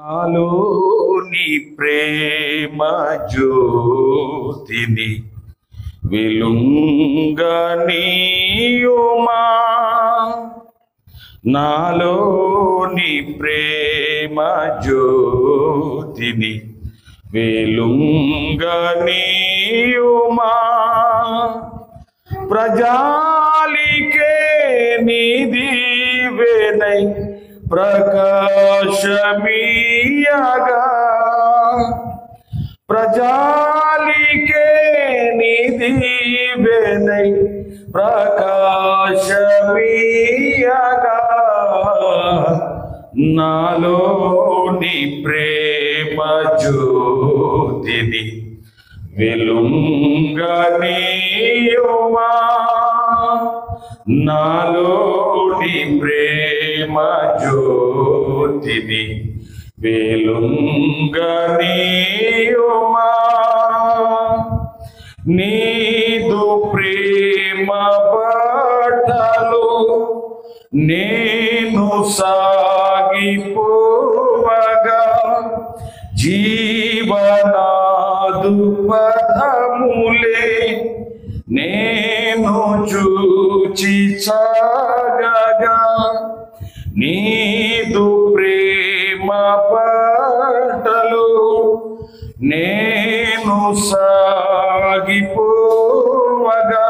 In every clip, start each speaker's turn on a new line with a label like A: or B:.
A: నాలోని ప్రేమ జ్యోతిని వెలుంగనీయుమా, నాలోని ప్రేమ జ్యోతిని వెలుంగనీయుమా, ప్రజాలికే నీ దీవెనై ప్రకాశమీయగా, ప్రజాలికే నీ దీవెనై ప్రకాశమీయగా, నాలోని ప్రేమ జ్యోతిని వెలుంగనీయుమా, నాలోని ప్రేమ జ్యోతిని వెలుంగనీయుమా, నీదు ప్రేమ బాటలో నేను సాగిపోవగా, జీవనాదు పదములే నేను చూచి సాగగా, నీదు ప్రేమ బాటలో నేను సాగిపోవగా,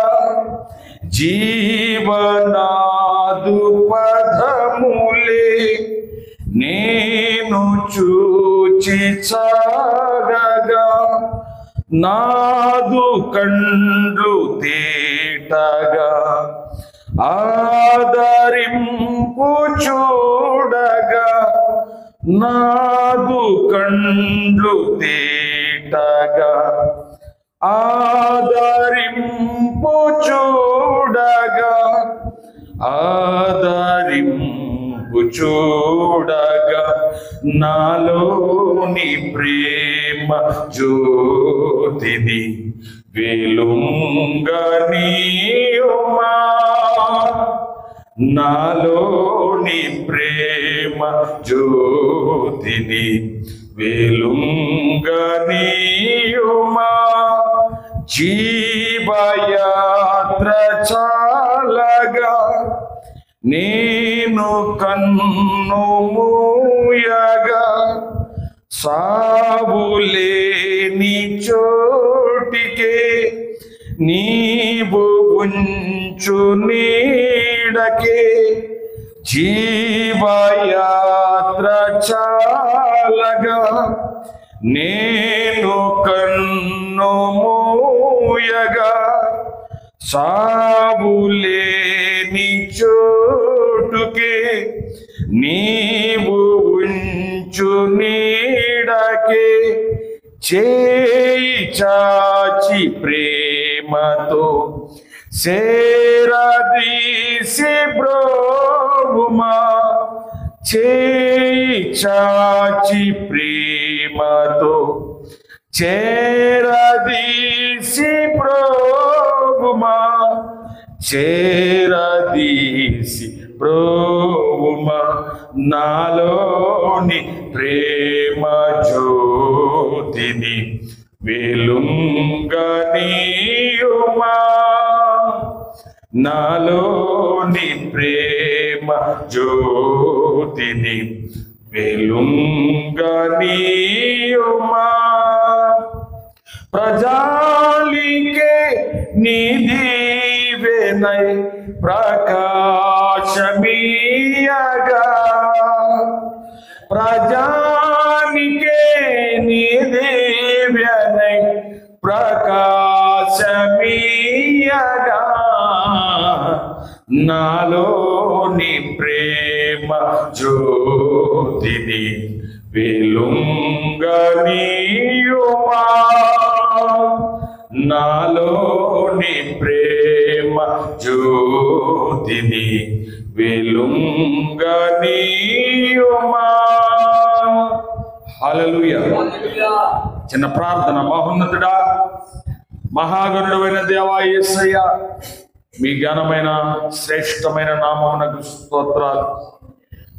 A: జీవనాదు పదములే నేను చూచి సాగగా, నాదు కండ్లు తేటగా ఆదరింపు చూడగా, నాదు కండ్లు తేటగా ఆదరింపు చూడగా, ఆదరింపు చూడగా, నాలోని ప్రేమ జ్యోతిని వెలుంగనీయుమా, నాలోని ప్రేమ జ్యోతిని వెలుంగనీయుమా, జీవయాత్ర చాలగా నేను కన్ను మూయగా, సావులేని చోటికే నీవు ఉంచు నీడకే, జీవయాత్ర చాలగా నేను కన్ను మూయగా, సావులేని చోటుకే నీవు ఉంచు నీడకే, చేయి చాచి ప్రేమతో సేరదీసి బ్రోవుమా, చేయి చాచి ప్రేమతో చేరదీసి బ్రోవుమా, చేరదీసి బ్రోవుమా, నాలోని ప్రేమ జ్యోతిని వెలుంగనీయుమా, నాలోని ప్రేమ జ్యోతిని వెలుంగనీయుమా, ప్రజాలికే నీ దీవెనై ప్రకాశమీయగా, ప్రజానికే నీ దీవెనై ప్రకాశమీయగా, నాలోని ప్రేమ జ్యోతిని వెలుంగనీయుమా, నాలోని ప్రేమ జ్యోతిని వెలుంగనీయుమా. హల్లెలూయా. చిన్న ప్రార్థన. మహోన్నతుడా, మహాగణుడైన దేవా యేసయ్యా, మీ ఘనమైన శ్రేష్టమైన నామమునకు స్తోత్రాలు.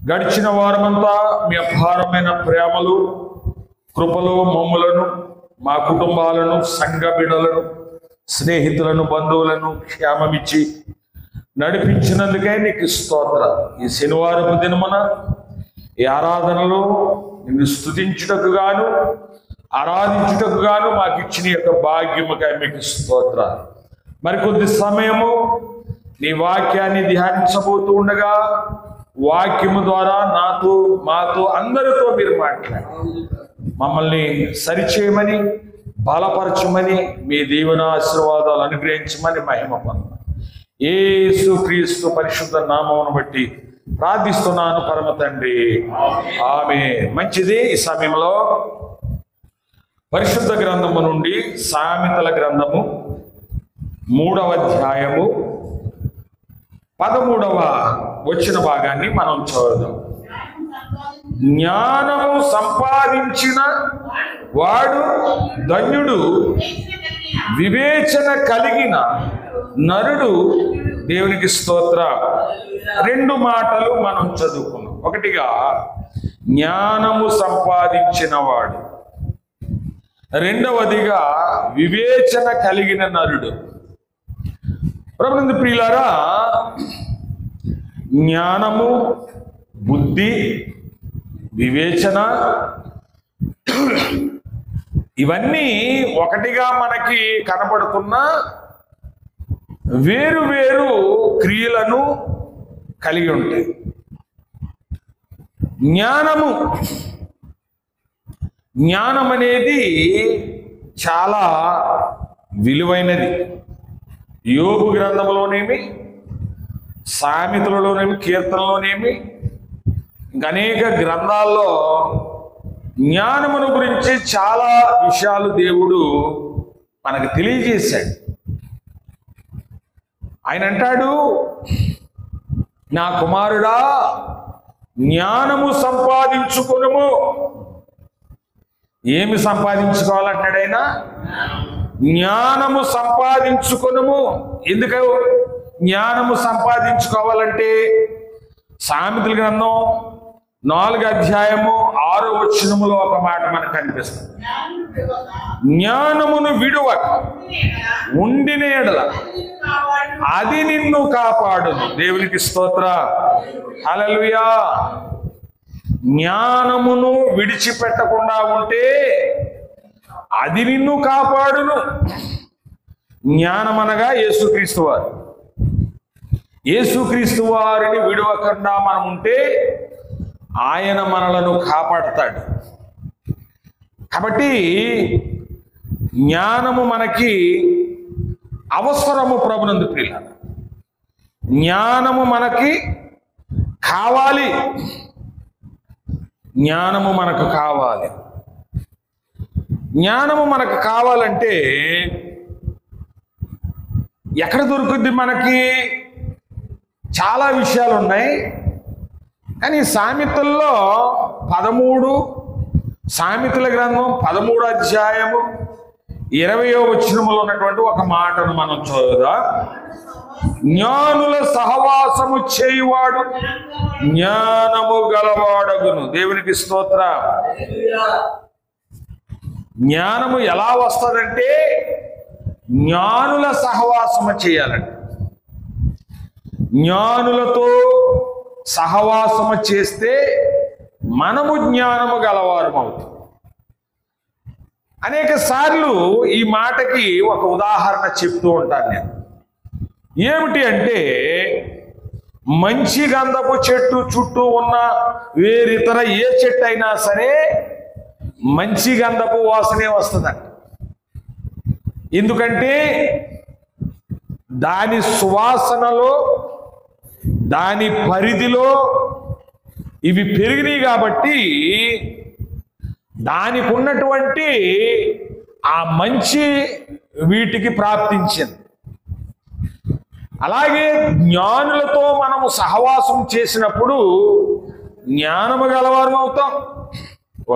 A: గడిచిన వారమంతా మీ అపారమైన ప్రేమలు కృపలు మమ్ములను మా కుటుంబాలను సంఘ బిడ్డలను స్నేహితులను బంధువులను క్షేమమిచ్చి నడిపించినందుకే నీకు స్తోత్రం. ఈ శనివారపు దినమున ఈ ఆరాధనలో నిన్ను స్తుతించుటకు గాను ఆరాధించుటకు గాను మాకు ఇచ్చిన యొక్క భాగ్యముకై మీకు స్తోత్రాలు. మరికొద్ది సమయము నీ వాక్యాన్ని ధ్యానించబోతూ ఉండగా వాక్యము ద్వారా నాతో మాతో అందరితో మీరు మాట్లాడారు. మమ్మల్ని సరిచేయమని బలపరచమని మీ దీవెన ఆశీర్వాదాలు అనుగ్రహించమని మహిమ పొందాం. యేసుక్రీస్తు పరిశుద్ధ నామమును బట్టి ప్రార్థిస్తున్నాను పరమ తండ్రి, ఆమేన్. మంచిది. ఈ సమయంలో పరిశుద్ధ గ్రంథము నుండి సామెతల గ్రంథము 3వ అధ్యాయము 13వ వచ్చిన భాగాన్ని మనం చదువుదాం. జ్ఞానము సంపాదించిన వాడు ధన్యుడు, వివేచన కలిగిన నరుడు. దేవునికి స్తోత్రం. 2 మాటలు మనం చదువుకున్నాం. ఒకటిగా జ్ఞానము సంపాదించిన వాడు, రెండవదిగా వివేచన కలిగిన నరుడు. ప్రభునందు ప్రియులారా, జ్ఞానము, బుద్ధి, వివేచన ఇవన్నీ ఒకటిగా మనకి కనబడుతున్న వేరు వేరు క్రియలను కలిగి ఉంటాయి. జ్ఞానం అనేది చాలా విలువైనది. యోబు గ్రంథంలోనేమి, సామెతలలోనేమి, కీర్తనలోనేమి, ఇంకా అనేక గ్రంథాల్లో జ్ఞానమును గురించి చాలా విషయాలు దేవుడు మనకు తెలియజేశాడు. ఆయన అంటాడు, నా కుమారుడా జ్ఞానము సంపాదించుకొనుము. ఏమి సంపాదించుకోవాలంటాడు ఆయన? జ్ఞానము సంపాదించుకొనుము. ఎందుకు జ్ఞానము సంపాదించుకోవాలంటే? సామెతల గ్రంథం 4వ అధ్యాయము 6వ వచనములో ఒక మాట మనకు కనిపిస్తుంది. జ్ఞానమును విడువక ఉండిన యెడల అది నిన్ను కాపాడును. దేవునికి స్తోత్రం. హల్లెలూయా. జ్ఞానమును విడిచిపెట్టకుండా ఉంటే అది నిన్ను కాపాడును. జ్ఞానం అనగా యేసుక్రీస్తు వారు. యేసుక్రీస్తు వారిని విడవకుండా మనం ఉంటే ఆయన మనలను కాపాడతాడు. కాబట్టి జ్ఞానము మనకి అవసరము. ప్రభునందు ప్రియులారా, జ్ఞానము మనకి కావాలి. జ్ఞానము మనకు కావాలి. జ్ఞానము మనకు కావాలంటే ఎక్కడ దొరుకుద్ది? మనకి చాలా విషయాలు ఉన్నాయి. కానీ సామెతల్లో 13, సామెతల గ్రంథం 13వ అధ్యాయము 20వ వచనములో ఉన్నటువంటి ఒక మాటను మనం చదువుదాం. జ్ఞానుల సహవాసము చేయువాడు జ్ఞానము గలవాడగును. దేవునికి స్తోత్రం. జ్ఞానము ఎలా వస్తుందంటే జ్ఞానుల సహవాసము చేయాలంట. జ్ఞానులతో సహవాసము చేస్తే మనము జ్ఞానము గలవారం అవుతాం. అనేక సార్లు ఈ మాటకి ఒక ఉదాహరణ చెప్తూ ఉంటాను నేను. ఏమిటి అంటే, మంచి గంధపు చెట్టు చుట్టూ ఉన్న వేరితర ఏ చెట్టు అయినా సరే మంచి గంధపు వాసనే వస్తుందంట. ఎందుకంటే దాని సువాసనలో, దాని పరిధిలో ఇవి పెరిగినాయి కాబట్టి దానికి ఉన్నటువంటి ఆ మంచి వీటికి ప్రాప్తించింది. అలాగే జ్ఞానులతో మనము సహవాసం చేసినప్పుడు జ్ఞానము గలవారం అవుతాం.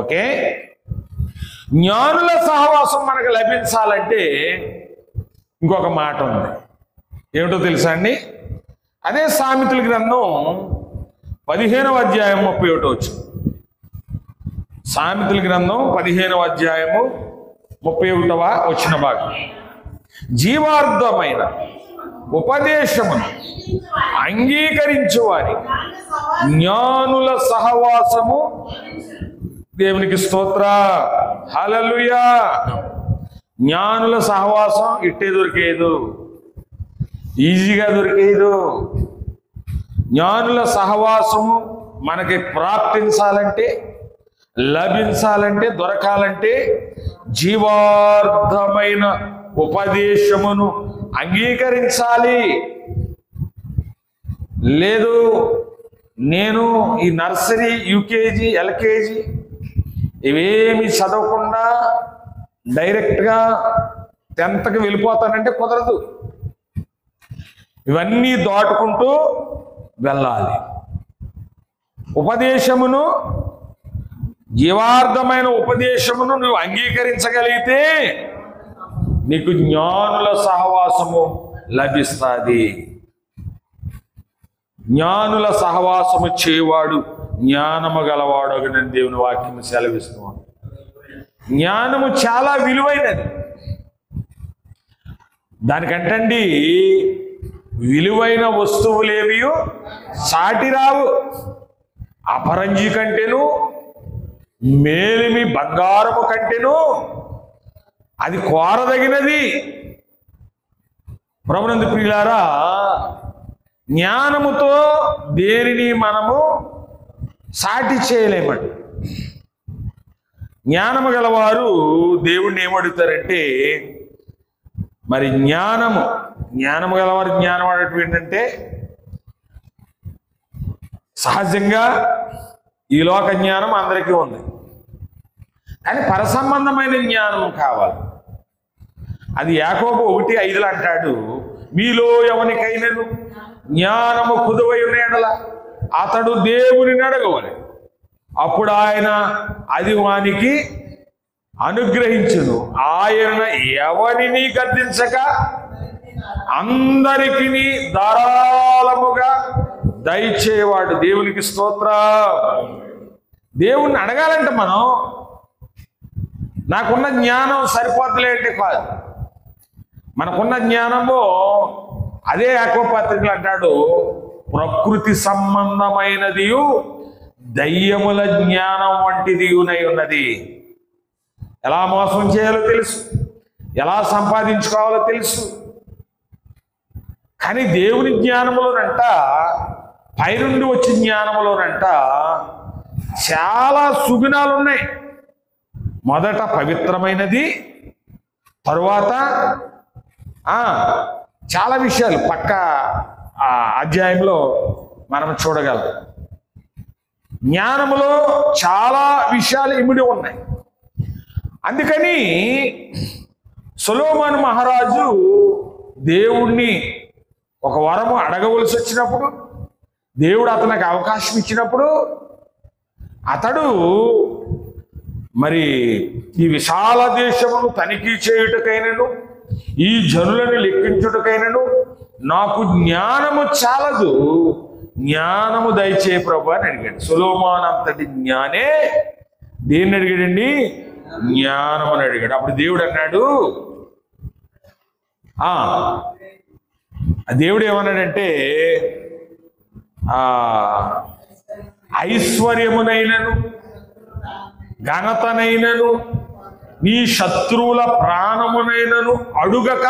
A: ఓకే, జ్ఞానుల సహవాసం మనకు లభించాలంటే ఇంకొక మాట ఉంది. ఏమిటో తెలుసా అండి? అదే సామెతల గ్రంథం 15వ అధ్యాయం 31 వచ్చింది. సామెతల గ్రంథం 15వ అధ్యాయము 31వ వచ్చిన భాగం. జీవార్థమైన ఉపదేశమును అంగీకరించువారి జ్ఞానుల సహవాసము, దేవునికి స్తోత్ర, హల్లెలూయా. జ్ఞానుల సహవాసం ఇట్టే దొరికేదు, ఈజీగా దొరికేదు. జ్ఞానుల సహవాసము మనకి ప్రాప్తించాలంటే, లభించాలంటే, దొరకాలంటే జీవార్థమైన ఉపదేశమును అంగీకరించాలి. లేదు నేను ఈ నర్సరీ, యూకేజీ, ఎల్కేజీ ఇవేమి చదవకుండా డైరెక్ట్గా 10th వెళ్ళిపోతానంటే కుదరదు. ఇవన్నీ దాటుకుంటూ వెళ్ళాలి. ఉపదేశమును, జీవార్థమైన ఉపదేశమును నువ్వు అంగీకరించగలిగితే నీకు జ్ఞానుల సహవాసము లభిస్తుంది. జ్ఞానుల సహవాసము చేయవాడు జ్ఞానము గలవాడు అని దేవుని వాక్యం సెలవిస్తున్నాడు. జ్ఞానము చాలా విలువైనది. దానికంటండి విలువైన వస్తువులేవి సాటి రావు. అపరంజి కంటేను, మేలిమి బంగారము కంటేను అది కోరదగినది. ప్రభునందు ప్రియులారా, జ్ఞానముతో దేనిని మనము సాటి చేయలేమండి. జ్ఞానము గలవారు దేవుణ్ణి ఏమడుగుతారంటే, మరి జ్ఞానము గలవారు జ్ఞానం అడగటం ఏంటంటే, సహజంగా ఈ లోక జ్ఞానం అందరికీ ఉంది, కానీ పరసంబంధమైన జ్ఞానం కావాలి. అది యాకోబు 1:5 అంటాడు, మీలో ఎవరికైనను జ్ఞానము కుదువై ఉన్న యెడల అతడు దేవునిని అడగవలె, అప్పుడు ఆయన అది వానికి అనుగ్రహించును. ఆయన ఎవరిని గద్దించక అందరికీ ధారాళముగా దయచేవాడు. దేవునికి స్తోత్ర. దేవుణ్ణి అడగాలంటే మనం, నాకున్న జ్ఞానం సరిపోతలేంటి కాదు. మనకున్న జ్ఞానము అదే యాకోబు పత్రికలు అంటాడు, ప్రకృతి సంబంధమైనది దయ్యముల జ్ఞానం వంటిది ఉన్నది. ఎలా మోసం చేయాలో తెలుసు, ఎలా సంపాదించుకోవాలో తెలుసు. కానీ దేవుని జ్ఞానములోనంట, పైనుండి వచ్చే జ్ఞానములోనంట చాలా సుగుణాలు ఉన్నాయి. మొదట పవిత్రమైనది, తరువాత చాలా విషయాలు పక్క అధ్యాయంలో మనం చూడగలం. జ్ఞానములో చాలా విషయాలు ఇమిడి ఉన్నాయి. అందుకని సొలొమోను మహారాజు దేవుణ్ణి ఒక వరము అడగవలసి వచ్చినప్పుడు, దేవుడు అతనికి అవకాశం ఇచ్చినప్పుడు, అతడు మరి ఈ విశాల దేశమును తనిఖీ చేయుటకైనను, ఈ జనులను లెక్కించుటకైనను నాకు జ్ఞానము చాలదు, జ్ఞానము దయచే ప్రభు అని అడిగాడు. సొలొమోను అంతటి జ్ఞానే దేన్ని అడిగాడండి? జ్ఞానం అని అడిగాడు. అప్పుడు దేవుడు అన్నాడు, దేవుడు ఏమన్నాడంటే, ఐశ్వర్యమునైనను ఘనతనైనను నీ శత్రువుల ప్రాణమునైనను అడుగక.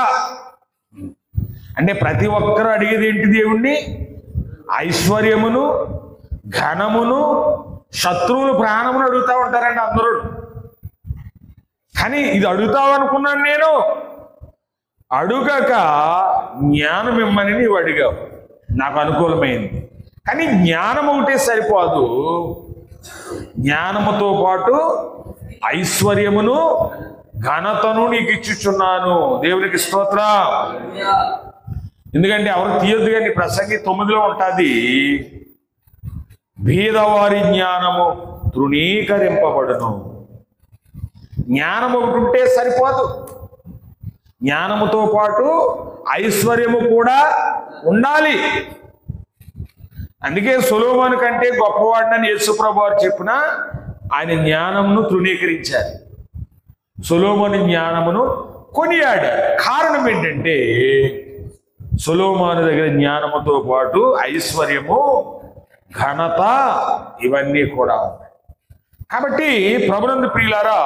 A: అంటే ప్రతి ఒక్కరూ అడిగేది ఏంటి దేవుణ్ణి? ఐశ్వర్యమును, ఘనమును, శత్రువుల ప్రాణమును అడుగుతా ఉంటారండి అందరూ. కానీ ఇది అడుగుతావు అనుకున్నాను నేను. అడుగక జ్ఞానం ఇమ్మని నీవు అడిగావు, నాకు అనుకూలమైంది. కానీ జ్ఞానం ఒకటే సరిపోదు, జ్ఞానముతో పాటు ఐశ్వర్యమును, ఘనతను నీకు ఇచ్చుచున్నాను. దేవునికి స్తోత్ర. ఎందుకంటే ఎవరు తీయొద్దు కానీ ప్రసంగి 9లో ఉంటుంది, భేదవారి జ్ఞానము తృణీకరింపబడును. జ్ఞానం ఒకటి ఉంటే సరిపోదు, జ్ఞానముతో పాటు ఐశ్వర్యము కూడా ఉండాలి. అందుకే సొలొమోను కంటే గొప్పవాడినని యేసుప్రభు వారు చెప్పిన ఆయన జ్ఞానమును తృణీకరించారు. సొలొమోను జ్ఞానమును కొనియాడారు. కారణం ఏంటంటే సొలొమోను దగ్గర జ్ఞానముతో పాటు ఐశ్వర్యము, ఘనత ఇవన్నీ కూడా ఉన్నాయి. కాబట్టి ప్రభునందు ప్రియులారా,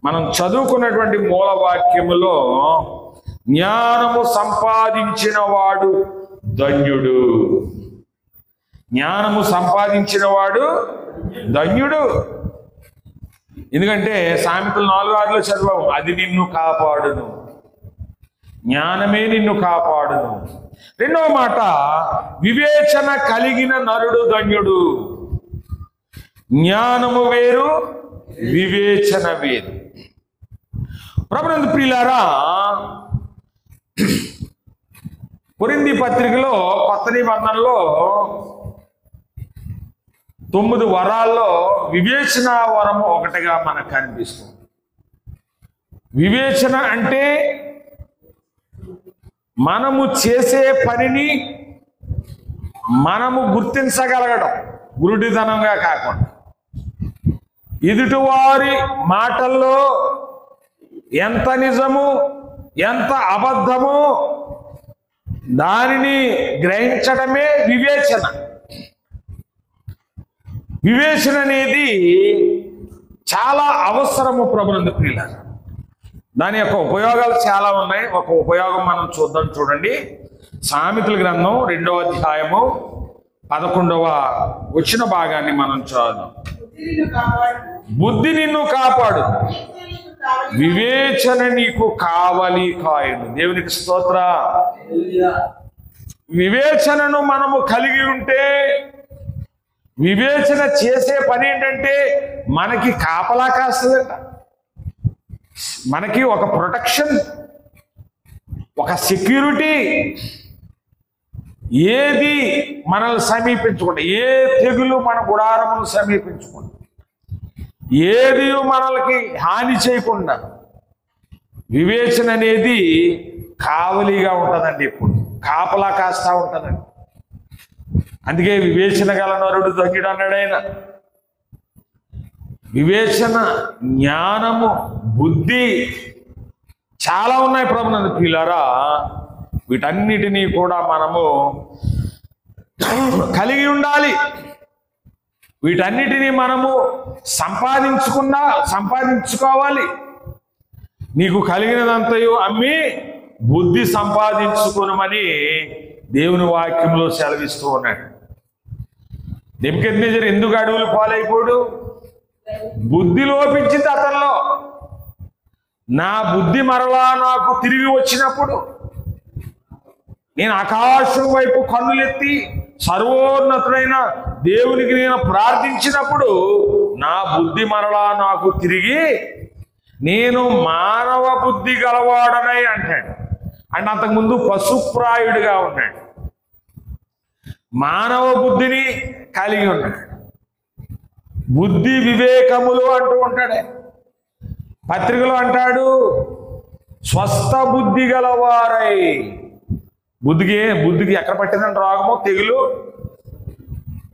A: మనం చదువుకున్నటువంటి మూల వాక్యములో జ్ఞానము సంపాదించిన వాడు ధన్యుడు. జ్ఞానము సంపాదించిన వాడు ధన్యుడు. ఎందుకంటే సామెతలు 4:6 చదివాము, అది నిన్ను కాపాడును, జ్ఞానమే నిన్ను కాపాడును. రెండవ మాట, వివేచన కలిగిన నరుడు ధన్యుడు. జ్ఞానము వేరు, వివేచన వేరు. ప్రభునందు ప్రియులారా, కొరింథీ పత్రికలో కొత్త నిబంధనలో 9 వరాల్లో వివేచన వరము ఒకటిగా మనకు కనిపిస్తుంది. వివేచన అంటే మనము చేసే పనిని మనము గుర్తించగలగడం, గురుడితనంగా కాకుండా. ఎదుటివారి మాటల్లో ఎంత నిజము, ఎంత అబద్ధము దానిని గ్రహించడమే వివేచన. వివేచన అనేది చాలా అవసరము ప్రభునందు ప్రియులారా. దాని యొక్క ఉపయోగాలు చాలా ఉన్నాయి. ఒక ఉపయోగం మనం చూద్దాం. చూడండి, సామెతల గ్రంథం 2వ అధ్యాయము 11వ వచ్చిన భాగాన్ని మనం చదువుదాం. బుద్ధి నిన్ను కాపాడు, వివేచన నీకు కావలి కాయును. దేవునికి స్తోత్ర. వివేచనను మనము కలిగి ఉంటే, వివేచన చేసే పని ఏంటంటే మనకి కాపలా కాస్తుందంట. మనకి ఒక ప్రొటెక్షన్, ఒక సెక్యూరిటీ. ఏది మనల్ని సమీపించకుండా, ఏ తెగులు మన గుడారమును సమీపించకుండా, ఏది మనల్కి హాని చేయకుండా వివేచన అనేది కావలిగా ఉంటుందండి. ఎప్పుడు కాపలా కాస్తా ఉంటుందండి. అందుకే వివేచన గల నరుడు ధన్యుడు అన్నాడు ఆయన. వివేచన, జ్ఞానము, బుద్ధి చాలా ఉన్నాయి ప్రభునందు ప్రియులారా. వీటన్నిటినీ కూడా మనము కలిగి ఉండాలి. వీటన్నిటినీ మనము సంపాదించుకోవాలి. నీకు కలిగినదంతయు అమ్మి బుద్ధి సంపాదించుకోనమని దేవుని వాక్యంలో సెలవిస్తూ ఉన్నాడు. నెబుకద్నెజరు ఎందుకు అడవులు పాలైపోడు? బుద్ధి లోపించింది అతనిలో. నా బుద్ధి మరలా నాకు తిరిగి వచ్చినప్పుడు, నేను ఆకాశం వైపు కన్నులెత్తి సర్వోన్నతుడైన దేవునికి నేను ప్రార్థించినప్పుడు నా బుద్ధి మరలా నాకు తిరిగి నేను మానవ బుద్ధి గలవాడనై అంటాడు. అంటే అంతకుముందు పశుప్రాయుడిగా ఉన్నాడు, మానవ బుద్ధిని కలిగి ఉన్నాడు. బుద్ధి వివేకములు అంటూ ఉంటాడే. పత్రికలో అంటాడు, స్వస్థ బుద్ధి గలవారై. బుద్ధికి ఎక్కడ పట్టిందంటే రోగము, తెగులు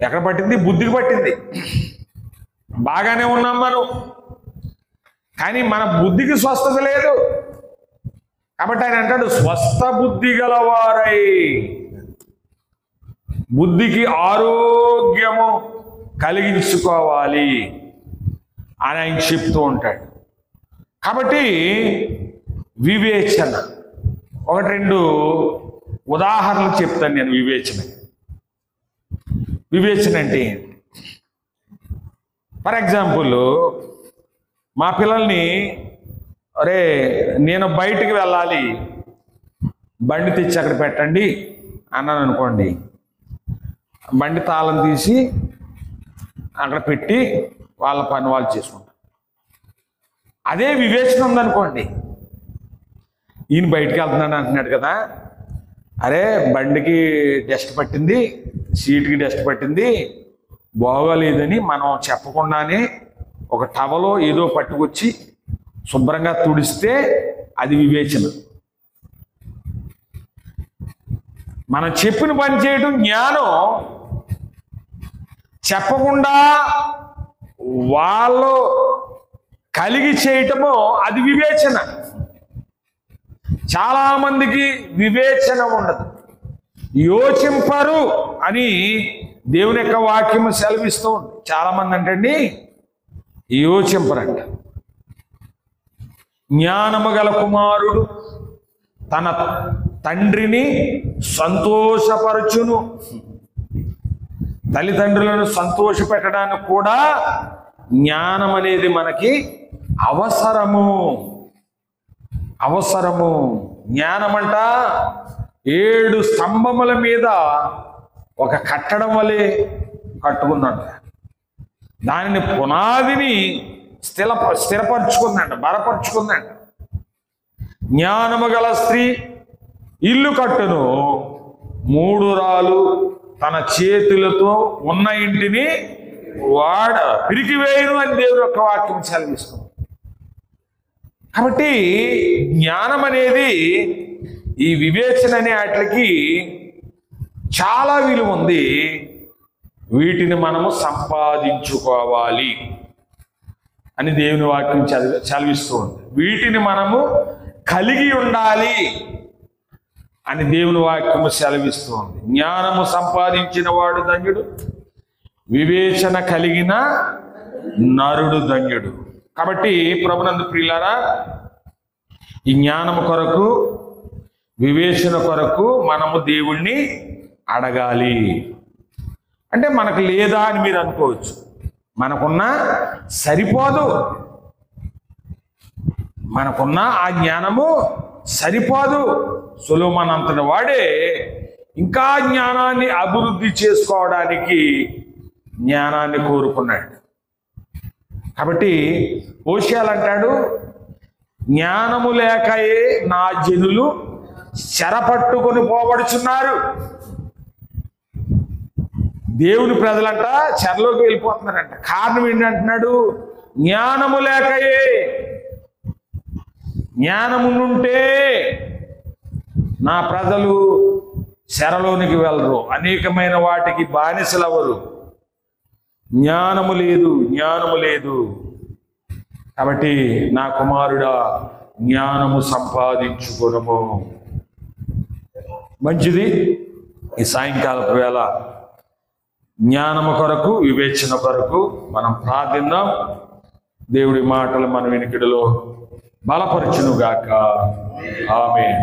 A: ఎక్కడ పట్టింది? బుద్ధికి పట్టింది. బాగానే ఉన్నాం మనం, కానీ మన బుద్ధికి స్వస్థత లేదు. కాబట్టి ఆయన అంటాడు, స్వస్థ బుద్ధి గలవారై. బుద్ధికి ఆరోగ్యము కలిగించుకోవాలి అని ఆయన చెప్తూ ఉంటాడు. కాబట్టి వివేచన, 1-2 ఉదాహరణలు చెప్తాను నేను. వివేచన అంటే ఏంటి? ఫర్ ఎగ్జాంపుల్, మా పిల్లల్ని, అరే నేను బయటికి వెళ్ళాలి, బండి తెచ్చి అక్కడ పెట్టండి అన్నాను అనుకోండి. బండి తాళం తీసి అక్కడ పెట్టి వాళ్ళ పని వాళ్ళు చేసుకుంటారు. అదే వివేచన ఉందనుకోండి, ఈయన బయటికి వెళ్తున్నాను అంటున్నాడు కదా, అరే బండికి డస్ట్ పట్టింది, సీట్కి డస్ట్ పట్టింది, బాగోలేదని మనం చెప్పకుండానే ఒక టవలో ఏదో పట్టుకొచ్చి శుభ్రంగా తుడిస్తే అది వివేచన. మనం చెప్పిన పని చేయడం జ్ఞానం, చెప్పకుండా వాళ్ళు కలిగి చేయటము అది వివేచన. చాలా మందికి వివేచన ఉండదు, యోచింపరు అని దేవుని యొక్క వాక్యము సెలవిస్తూ ఉంది. చాలా మంది అంటండి యోచింపరంట. జ్ఞానము గల కుమారుడు తన తండ్రిని సంతోషపరచును. తల్లిదండ్రులను సంతోషపెట్టడానికి కూడా జ్ఞానం అనేది మనకి అవసరము. జ్ఞానమంట 7 స్తంభముల మీద ఒక కట్టడం వలె కట్టుకుందంట. దానిని పునాదిని స్థిరపరుచుకుందంట, బలపరుచుకుందంట. జ్ఞానము గల స్త్రీ ఇల్లు కట్టును, 3 రాళ్ళు తన చేతులతో ఉన్న ఇంటిని పిరికివేయును అని దేవుని యొక్క వాక్యం సెలవిస్తుంది. కాబట్టి జ్ఞానం అనేది, ఈ వివేచన అనే వాటికి చాలా విలువ ఉంది. వీటిని మనము సంపాదించుకోవాలి అని దేవుని వాక్యం చదివిస్తూ ఉంది. వీటిని మనము కలిగి ఉండాలి అని దేవుని వాక్యము సెలవిస్తూ ఉంది. జ్ఞానము సంపాదించిన వాడు ధన్యుడు, వివేచన కలిగిన నరుడు ధన్యుడు. కాబట్టి ప్రభునందు ప్రియులారా, ఈ జ్ఞానము కొరకు, వివేచన కొరకు మనము దేవుణ్ణి అడగాలి. అంటే మనకు లేదా అని మీరు అనుకోవచ్చు, మనకున్నా సరిపోదు. మనకున్న ఆ జ్ఞానము సరిపోదు. సొలొమోను అంతటి వాడే ఇంకా జ్ఞానాన్ని అభివృద్ధి చేసుకోవడానికి జ్ఞానాన్ని కోరుకున్నాడు. కాబట్టి హోషేయ అంటాడు, జ్ఞానము లేకయే నా జనులు చెరపట్టుకొని పోబడుచున్నారు. దేవుని ప్రజలంట చెరలోకి వెళ్ళిపోతున్నారంట. కారణం ఏంటంటున్నాడు? జ్ఞానము లేకయే. జ్ఞానము నుంటే నా ప్రజలు చెరలోనికి వెళ్ళరు, అనేకమైన వాటికి బానిసలవరు. జ్ఞానము లేదు. కాబట్టి నా కుమారుడా, జ్ఞానము సంపాదించుకొనుము. మంచిది. ఈ సాయంకాలపు వేళ జ్ఞానము కొరకు, వివేచన కొరకు మనం ప్రార్థిద్దాం. దేవుడి మాటలు మన వెనుకడిలో బలపరచునుగాక. ఆమేన్.